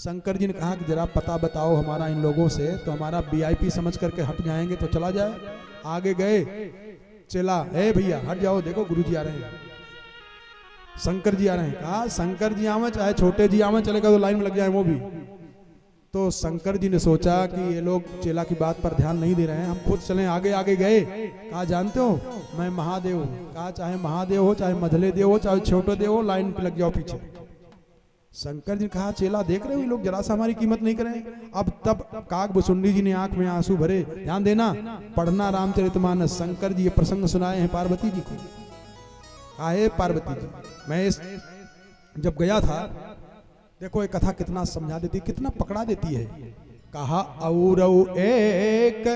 शंकर जी ने कहा कि जरा पता बताओ हमारा इन लोगों से, तो हमारा वीआईपी समझ करके हट जाएंगे तो चला जाए। आगे गए, चला ए भैया हट जाओ, देखो गुरु जी आ रहे हैं, शंकर जी आ रहे हैं। कहा शंकर जी आवे चाहे छोटे जी आवे, चलेगा तो लाइन में लग जाए वो भी। तो शंकर जी ने सोचा कि ये लोग चेला की बात पर ध्यान नहीं दे रहे हैं, हम खुद चलें। आगे आगे गए, कहा जानते हो मैं महादेव हूँ। कहा चाहे महादेव हो, चाहे मधले देव हो, चाहे छोटे देव हो, लाइन पे लग जाओ पीछे। शंकर जी ने कहा चेला देख रहे हो ये लोग जरा सा हमारी कीमत नहीं करें। अब तब काकभुसुंडी जी ने आंख में आंसू भरे, ध्यान देना पढ़ना रामचरितमानस। शंकर जी ये प्रसंग सुनाए हैं पार्वती जी को। कहा पार्वती जी मैं जब गया था, देखो ये कथा कितना समझा देती, कितना पकड़ा देती है। कहा और एक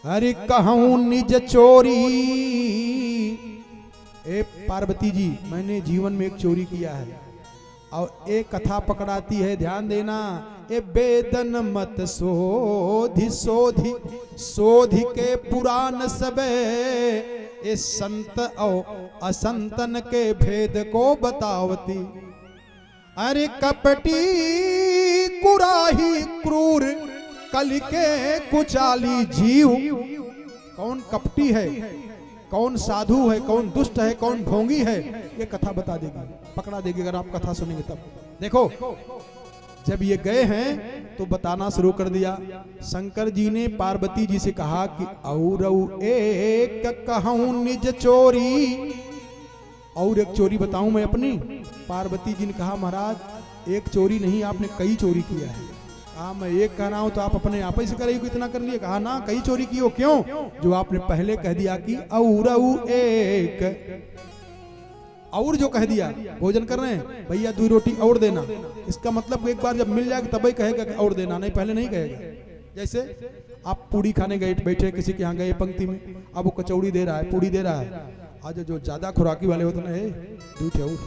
हरि कहूं निज चोरी। ए पार्वती जी मैंने जीवन में एक चोरी किया है, और एक कथा पकड़ाती है, ध्यान देना। ए वेदन मत सोधि सोधि सोधि के पुराण सबे, ए संत और असंतन के भेद को बतावती। अरे कपटी कुराही क्रूर कल के कुचाली जीव। कौन कपटी है, कौन साधु है, कौन दुष्ट है, कौन ढोंगी है, ये कथा बता देगी, पकड़ा देगी अगर आप कथा सुनेंगे तब। देखो जब ये गए हैं तो बताना शुरू कर दिया। शंकर जी ने पार्वती जी से कहा कि और एक कहूं निज चोरी, और एक चोरी बताऊं मैं अपनी। पार्वती जी ने कहा महाराज एक चोरी नहीं, आपने कई चोरी किया है। कहा मैं एक कह रहा हूं तो आप अपने आप ही से करेगी को इतना कर लिए। कहा ना कई चोरी की हो। क्यों? जो आपने पहले कह दिया कि और एक, और जो कह दिया भोजन कर रहे हैं भैया 2 रोटी और देना, इसका मतलब एक बार जब मिल जाएगा तभी कहेगा कि और देना, नहीं पहले नहीं कहेगा। जैसे आप पूड़ी खाने गए, बैठे किसी के यहाँ गए पंक्ति में, अब वो कचौड़ी दे रहा है, पूड़ी दे रहा है, आज जो ज्यादा खुराकी वाले होते ना, 2 और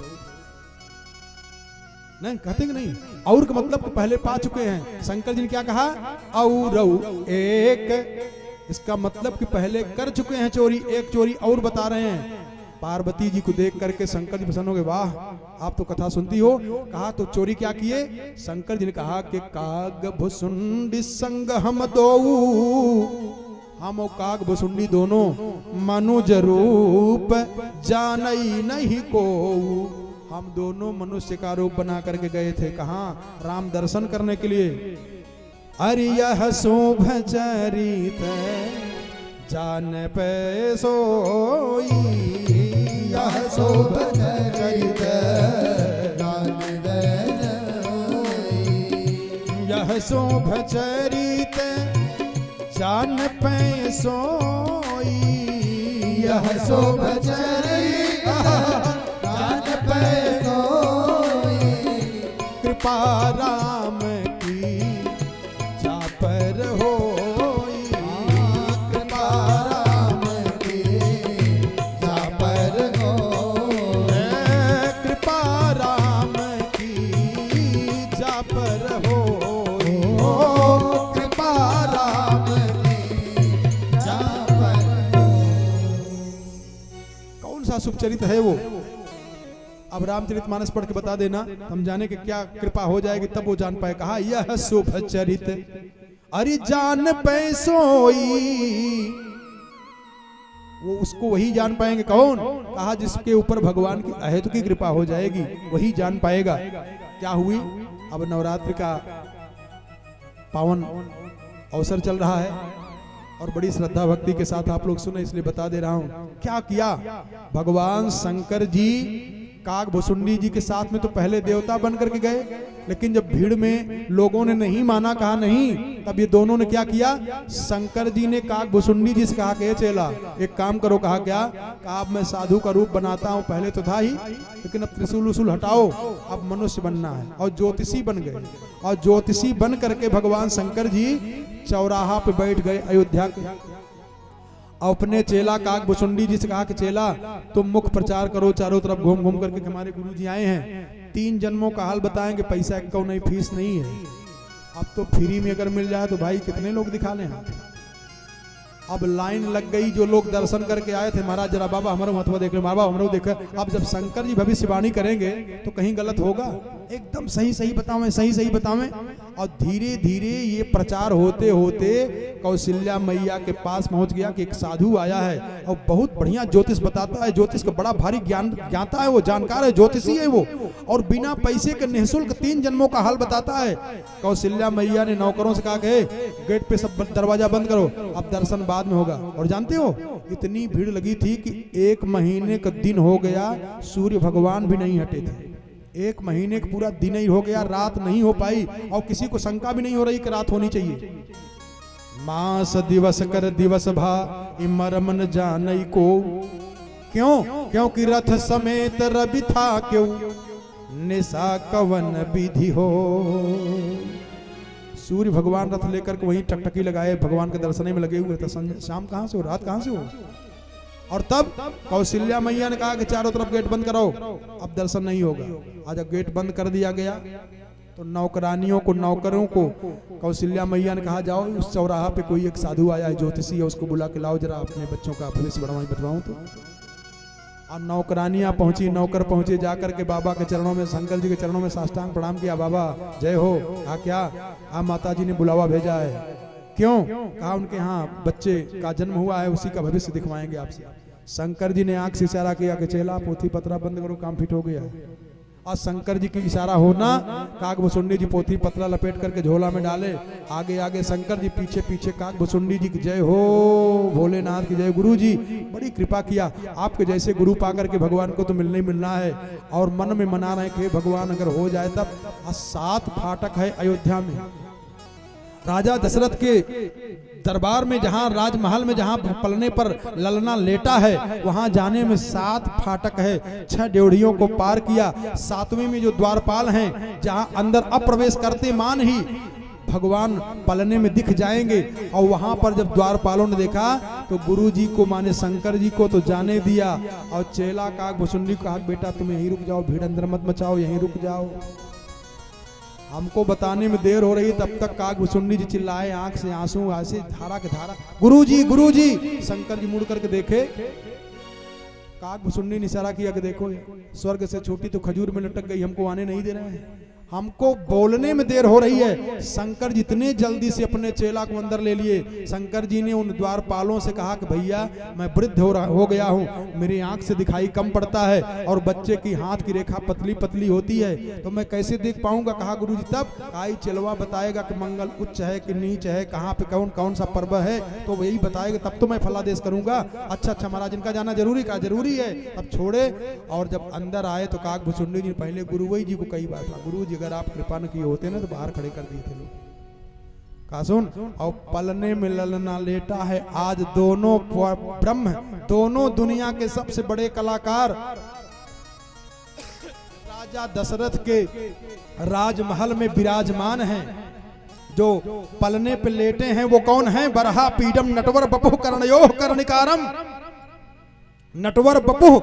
नहीं कहते कि नहीं, और का मतलब तो पहले पा चुके हैं। शंकर जी ने क्या कहा और एक, इसका मतलब कि पहले कर चुके हैं चोरी, एक चोरी और बता रहे हैं। पार्वती जी को देख करके शंकर जी प्रसन्न हो गए, वाह आप तो कथा सुनती हो। कहा तो चोरी क्या किए? शंकर जी ने कहा कि काकभुसुंडी संग हम दो, हम और काकभुसुंडी दोनों मनुज रूप जानई नहीं को। हम दोनों मनुष्य का रूप बना करके गए थे, कहाँ? राम दर्शन करने के लिए। अरे यह शुभ चरित जान पे सोई, यह शुभ चरित जान पे सोई, यह शुभ चरित जान पे सोई, यह शुभ चरित जान पे सोई। कृपा राम की जा पर होई, कृपा राम की जा पर होई, कृपा राम की जा पर होई, कृपा राम की जा पर होई। कौन सा शुभ चरित है वो? अब रामचरितमानस पढ़ के बता देना, हम जाने के क्या कृपा हो जाएगी तब वो जान पाए। कहा यह शुभ चरित अरे जान पे सोई, वो उसको वही जान पाएंगे। कौन? कहा जिसके ऊपर भगवान की अहेतु की कृपा हो जाएगी वही जान पाएगा। क्या हुई? अब नवरात्रि का पावन अवसर चल रहा है और बड़ी श्रद्धा भक्ति के साथ आप लोग सुने, इसलिए बता दे रहा हूं। क्या किया भगवान शंकर जी? काकभुसुंडी जी के साथ में तो पहले देवता बन करके गए, लेकिन जब भीड़ में लोगों ने नहीं माना, कहा नहीं, तब ये दोनों ने क्या किया? शंकर जी ने काकभुसुंडी जी से कहा कि चेला एक काम करो। कहा क्या? कहा अब मैं साधु का रूप बनाता हूँ, पहले तो था ही, लेकिन अब त्रिशूल उसूल हटाओ, अब मनुष्य बनना है। और ज्योतिषी बन गए, और ज्योतिषी बन करके भगवान शंकर जी चौराहा पे बैठ गए अयोध्या के। अपने चेला काकभुसुंडी जी से कहा कि चेला तुम मुख प्रचार करो चारों तरफ घूम घूम करके, हमारे गुरु जी आए हैं, 3 जन्मों का हाल बताएंगे, पैसा क्यों नहीं, फीस नहीं है। अब तो फ्री में अगर मिल जाए तो भाई कितने लोग दिखा लें हाथ। अब लाइन लग गई, जो लोग दर्शन करके आए थे, महाराज जरा बाबा हमारा महत्व देख ले, बाबा हमारा देख। अब जब शंकर जी भविष्यवाणी करेंगे तो कहीं गलत होगा, एकदम सही सही बतावें, सही सही बतावें। और धीरे धीरे ये प्रचार होते होते कौशल्या मैया के पास पहुंच गया कि एक साधु आया है और बहुत बढ़िया ज्योतिष बताता है, ज्योतिष का बड़ा भारी ज्ञान ज्ञाता है, वो जानकार है, ज्योतिषी है वो, और बिना पैसे के निःशुल्क 3 जन्मों का हाल बताता है। कौशल्या मैया ने नौकरों से कहा कि गेट पे सब दरवाजा बंद करो, अब दर्शन बाद में होगा। और जानते हो इतनी भीड़ लगी थी कि 1 महीने का दिन हो गया, सूर्य भगवान भी नहीं हटे थे। 1 महीने का पूरा दिन ही हो गया, रात नहीं हो पाई, और किसी को शंका भी नहीं हो रही कि रात होनी चाहिए। मास दिवस कर दिवस भा इमर मन जानई को, क्यों? क्योंकि रथ समेत रवि था क्यों, निशा कवन विधि हो। सूर्य भगवान रथ लेकर के वहीं टकटकी लगाए, भगवान के दर्शने में लगे हुए थे। शाम कहां से हो, रात कहां से हो। और तब कौशल्या मैया ने कहा कि चारों तरफ गेट बंद करो, अब दर्शन नहीं होगा। आज जब गेट बंद कर दिया गया तो नौकरानियों को, नौकरों को कौशल्या मैया ने कहा जाओ उस चौराहा पे कोई एक साधु आया है, ज्योतिषी है, उसको बुला के लाओ, जरा अपने बच्चों का भविष्य बढ़वाऊं तो। और नौकरानियां पहुंची, नौकर पहुंचे, जाकर के बाबा के चरणों में, शंकर जी के चरणों में साष्टांग प्रणाम किया। बाबा जय हो। कहा क्या? माता जी ने बुलावा भेजा है। क्यों? कहा उनके यहाँ बच्चे का जन्म हुआ है, उसी का भविष्य दिखवाएंगे आपसे। शंकर जी ने आंख से इशारा किया कि चेला पोथी पत्रा बंद करो, काम फिट हो गया। और शंकर जी की इशारा होना, काकभुसुंडी जी पोथी पत्रा लपेट करके झोला में डाले, आगे आगे शंकर जी, पीछे पीछे काकभुसुंडी जी की जय हो, भोलेनाथ की जय। गुरु जी बड़ी कृपा किया, आपके जैसे गुरु पाकर के भगवान को तो मिलना ही मिलना है। और मन में मना रहे कि भगवान अगर हो जाए तब। 7 फाटक है अयोध्या में, राजा दशरथ के दरबार में, जहां राजमहल में, जहां पलने पर ललना लेटा है, वहां जाने में 7 फाटक है। 6 ड्योढ़ियों को पार किया, 7वें में जो द्वारपाल हैं, जहां अंदर अप्रवेश करते मान ही भगवान पलने में दिख जाएंगे। और वहां पर जब द्वारपालों ने देखा तो गुरु जी को, माने शंकर जी को तो जाने दिया, और चेला काकभुसुंडी को कहा बेटा तुम यहीं रुक जाओ, भीड़ अंदर मत मचाओ, यहीं रुक जाओ, हमको बताने में देर हो रही। तब तक काकभुसुंडी जी चिल्लाए, आंख से आंसू, ऐसे धारा के धारा, गुरु जी। शंकर जी मुड़ करके देखे, काकभुसुंडी ने इशारा किया कि देखो स्वर्ग से छोटी तो खजूर में लटक गई, हमको आने नहीं दे रहे हैं, हमको बोलने में देर हो रही है। शंकर जी इतने जल्दी से अपने चेला को अंदर ले लिए। शंकर जी ने उन द्वारपालों से कहा कि भैया मैं वृद्ध हो गया हूँ, मेरी आंख से दिखाई कम पड़ता है, और बच्चे की हाथ की रेखा पतली पतली होती है, तो मैं कैसे देख पाऊंगा। कहा गुरु जी तब काई चेलवा बताएगा कि मंगल उच्च है कि नीच है, कहाँ पे कौन कौन सा पर्व है, तो वही बताएगा, तब तो मैं फलादेश करूंगा। अच्छा महाराज इनका जाना जरूरी, का जरूरी है। तब छोड़े, और जब अंदर आए तो काकभुसुंडी जी पहले गुरुवई जी को कई बार कहा, गुरु जी अगर आप कृपा न किए होते ना तो बाहर खड़े कर दिए थे लोग। कहा सुन, और पलने में ललना लेटा है आज दोनों ब्रह्म, दोनों दुनिया के सबसे बड़े कलाकार राजा दशरथ के राजमहल में विराजमान हैं। जो पलने पे लेटे हैं वो कौन है? बरहा पीडम नटवर बपुः कर्णयोः कर्णिकारम। नटवर बपुः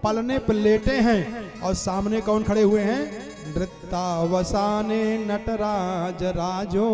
पलने पे लेटे हैं, और सामने कौन खड़े हुए हैं? नृत्यावसाने नटराज राजो।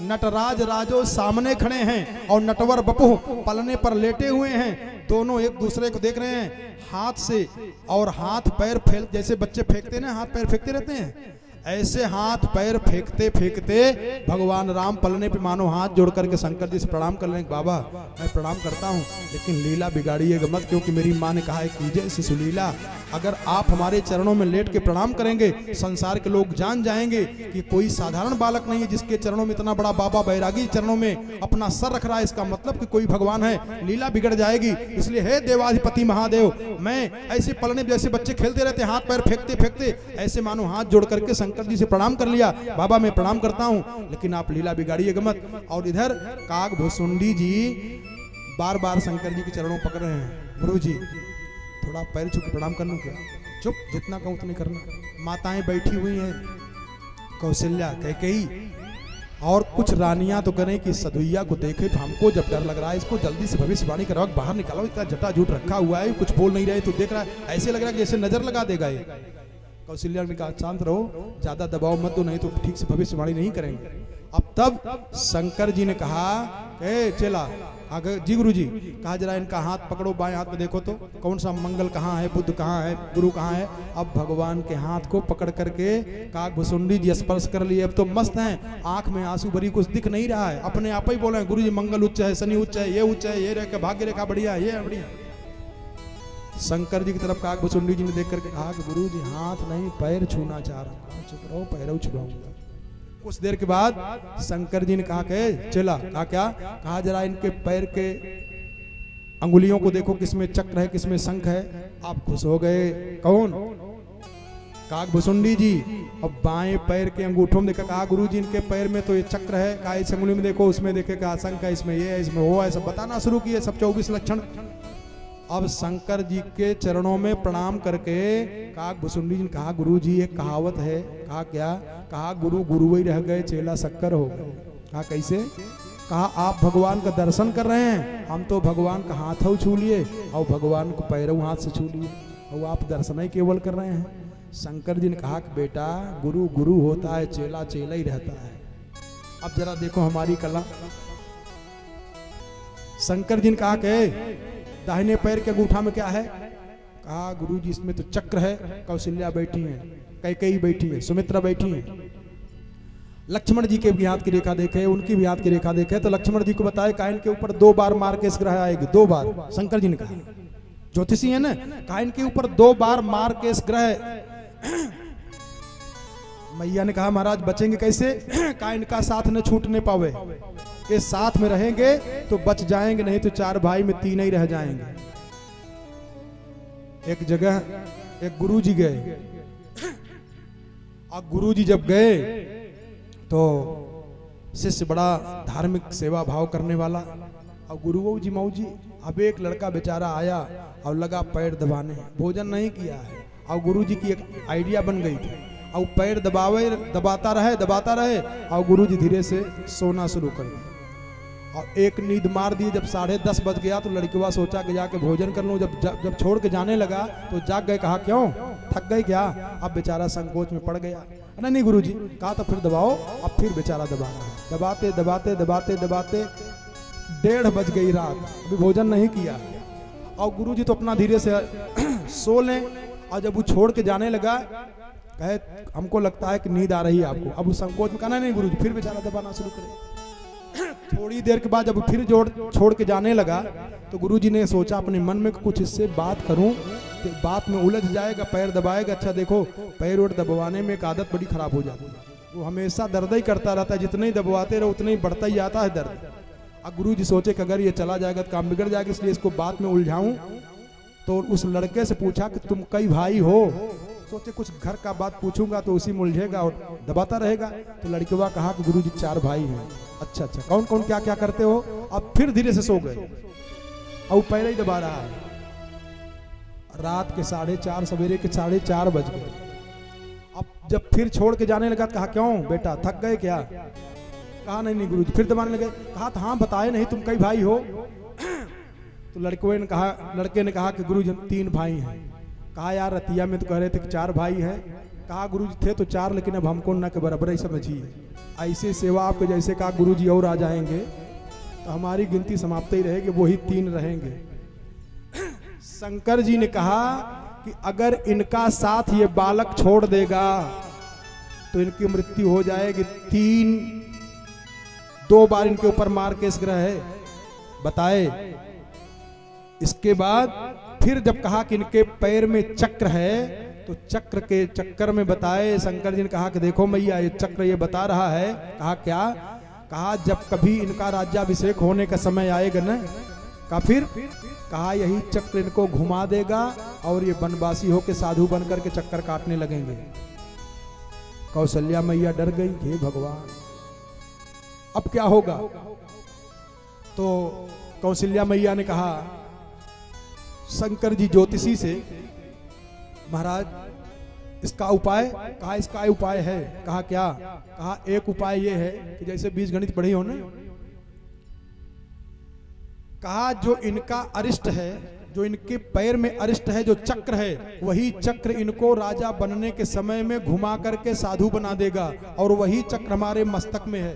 नटराज राजो सामने खड़े हैं, और नटवर बपुः पलने पर लेटे हुए हैं। दोनों एक दूसरे को देख रहे हैं हाथ से, और हाथ पैर फेल, जैसे बच्चे फेंकते ना, हाथ पैर फेंकते रहते हैं, ऐसे हाथ पैर फेंकते फेंकते भगवान राम पलने पे मानो हाथ जोड़ करके शंकर जी से प्रणाम कर लें। बाबा मैं प्रणाम करता हूँ, लेकिन लीला बिगाड़िएगा मत, क्योंकि मेरी माँ ने कहा है कीजिए इसे सुलीला। अगर आप हमारे चरणों में लेट के प्रणाम करेंगे, संसार के लोग जान जाएंगे कि कोई साधारण बालक नहीं है जिसके चरणों में इतना बड़ा बाबा बैरागी चरणों में अपना सर रख रहा है, इसका मतलब कि कोई भगवान है, लीला बिगड़ जाएगी। इसलिए हे देवाधिपति महादेव, मैं ऐसे पलने जैसे बच्चे खेलते रहते हाथ पैर फेंकते फेंकते, ऐसे मानो हाथ जोड़ करके शंकर जी से प्रणाम कर लिया। बाबा मैं प्रणाम करता हूं, लेकिन आप लीला बिगाड़िएगा मत। और इधर काकभुसुंडी जी बार बार शंकर जी के चरणों पकड़ रहे हैं। गुरु जी थोड़ा पैर छू के प्रणाम कर लूं क्या? चुप, जितना कहूं उतनी करना। माताएं बैठी हुई हैं, कौशल्या, कैकेयी, और कुछ रानियां तो करें कि सदुइया को देखे, हमको जब डर लग रहा है, इसको जल्दी से भविष्यवाणी कराओ, बाहर निकालो, इतना जटा जूट रखा हुआ है, कुछ बोल नहीं रहे, तो देख रहा है ऐसे लग रहा है जैसे नजर लगा देगा ये। कौशल्या ने कहा शांत रहो, ज्यादा दबाव मत दो, नहीं तो ठीक से भविष्यवाणी नहीं करेंगे। अब तब शंकर जी ने कहा चला आगे जी गुरु जी, कहा जरा इनका हाथ पकड़ो, बाएं हाथ में देखो तो कौन सा मंगल कहाँ है, बुद्ध कहाँ है, गुरु कहाँ है। अब भगवान के हाथ को पकड़ करके काग भुसुंडी जी स्पर्श कर लिए। अब तो मस्त हैं, आंख में आंसू भरी, कुछ दिख नहीं रहा है, अपने आप ही बोले गुरु जी मंगल उच्च है, शनि उच्च है, ये उच्च है, ये रेखा भाग्य रेखा बढ़िया, ये बढ़िया। शंकर जी की तरफ काग भुसुंडी जी ने देख करके कहा कि गुरु जी हाथ नहीं पैर छूना चाह रहा हूँ, चुप रहो, पैर छुड़ाऊंगा। कुछ देर के बाद शंकर जी ने कहा कि चला, कहा क्या, कहा जरा इनके पैर के अंगुलियों को देखो, किसमें चक्र है, किसमें शंख है। आप खुश हो गए, कौन, काग भुसुंडी जी। अब बाएं पैर के अंगूठों में देखा, कहा गुरु जी इनके पैर में तो ये चक्र है, कहा इस अंगुली में देखो, उसमें देखे, कहा शंख है, इसमें ये है, इसमें वो है, सब बताना शुरू किए, सब 24 लक्षण। अब शंकर जी के चरणों में प्रणाम करके काग भुसुंडी जी ने कहा गुरु जी एक कहावत है। कहा क्या, कहा गुरु गुरु ही रह गए, चेला शक्कर हो गए। कहा कैसे, कहा आप भगवान का दर्शन कर रहे हैं, हम तो भगवान का हाथ छू लिए और भगवान को पैरों हाथ से छू लिए, और आप दर्शन ही केवल कर रहे हैं। शंकर जी ने कहा कि बेटा गुरु गुरु होता है, चेला चेला ही रहता है। अब जरा देखो हमारी कला। शंकर जी ने कहा कि दाहिने पैर के अंगूठा में क्या है, कहा गुरु जी इसमें तो चक्र है, कौशल्या बैठी है, कैकेयी बैठी है, सुमित्रा बैठी है। लक्ष्मण जी के भी हाथ की रेखा देखे, उनकी भी हाथ की रेखा देखे, तो लक्ष्मण जी को बताए काइन के ऊपर 2 बार मार के इस ग्रह आएगी, 2 बार। शंकर जी ने कहा, ज्योतिषी है ना, काइन के ऊपर 2 बार मार के इस ग्रह। मैया ने कहा महाराज बचेंगे कैसे, काइन का साथ न छूटने पावे, के साथ में रहेंगे तो बच जाएंगे, नहीं तो 4 भाई में 3 ही रह जाएंगे। एक जगह एक गुरुजी गए, और गुरुजी जब गए तो शिष्य बड़ा धार्मिक सेवा भाव करने वाला, और गुरु जी मऊ जी, अब एक लड़का बेचारा आया और लगा पैर दबाने, भोजन नहीं किया है, और गुरु जी की एक आइडिया बन गई थी, और पैर दबाता रहे, और गुरु जी धीरे से सोना शुरू कर दिया, और एक नींद मार दी। जब 10:30 बज गया तो लड़किवा सोचा कि जाके भोजन कर लूं। जब छोड़ के जाने लगा तो जाग गए। कहा क्यों, थक गए क्या। अब बेचारा संकोच में पड़ गया। नहीं गुरुजी, कहा तो फिर दबाओ। अब फिर बेचारा दबा रहा है, दबाते 1:30 बज गई रात, अभी भोजन नहीं किया। और गुरुजी तो अपना धीरे से सो लें, और जब वो छोड़ के जाने लगा कहे हमको लगता है कि नींद आ रही है आपको। अब उस संकोच में कहना नहीं गुरुजी, फिर बेचारा दबाना शुरू करे। थोड़ी देर के बाद जब फिर छोड़ के जाने लगा तो गुरुजी ने सोचा अपने मन में कुछ इससे बात करूं, तो बात में उलझ जाएगा, पैर दबाएगा। अच्छा देखो, पैर और दबवाने में एक आदत बड़ी खराब हो जाती है, वो हमेशा दर्द ही करता रहता है, जितने ही दबवाते रहो उतना ही बढ़ता ही जाता है दर्द। अब गुरुजी सोचे कि अगर ये चला जाएगा तो काम बिगड़ जाएगा, इसलिए इसको बात में उलझाऊं। तो उस लड़के से पूछा कि तुम कई भाई हो। सोचे कुछ घर का बात पूछूंगा तो उसी में उलझेगा और दबाता रहेगा। तो लड़के हुआ कहा कि गुरुजी 4 भाई हैं। अच्छा, कौन कौन क्या क्या करते हो। अब फिर धीरे से सो गए और पहले ही दबा रहा है। रात के 4:30, सवेरे के 4:30 बज गए। अब जब फिर छोड़ के जाने लगा, कहा क्यों बेटा थक गए क्या। कहा नहीं गुरुजी। फिर दबाने लगे। कहा हाँ बताए नहीं तुम कई भाई हो। तो लड़के ने कहा कि गुरुजी 3 भाई हैं। कहा यार रतिया में तो कह रहे थे कि 4 भाई हैं। कहा गुरुजी थे तो 4, लेकिन अब हमको ना के बराबर ही समझिए। ऐसे सेवा आपके जैसे कहा गुरुजी और आ जाएंगे तो हमारी गिनती समाप्त ही रहेगी, वही 3 रहेंगे। शंकर जी ने कहा कि अगर इनका साथ ये बालक छोड़ देगा तो इनकी मृत्यु हो जाएगी। 2 बार इनके ऊपर मार के इस ग्रह है बताए। इसके बाद फिर जब कहा कि इनके पैर में चक्र है तो चक्र के चक्कर में बताए। शंकर जी ने कहा कि देखो मैया ये चक्र ये बता रहा है। कहा क्या। कहा जब कभी इनका राज्याभिषेक होने का समय आएगा ना, कहा फिर कहा यही चक्र इनको घुमा देगा और ये वनवासी होके साधु बनकर के चक्कर काटने लगेंगे। कौशल्या मैया डर गई, हे भगवान अब क्या होगा। तो कौशल्या मैया ने कहा शंकर जी ज्योतिषी से, महाराज इसका उपाय। कहा इसका उपाय है। कहा क्या। कहा एक उपाय ये है कि जैसे बीजगणित पढ़ी हो ना, कहा जो इनका अरिष्ट है, जो इनके पैर में अरिष्ट है, जो चक्र है, वही चक्र इनको राजा बनने के समय में घुमा करके साधु बना देगा और वही चक्र हमारे मस्तक में है।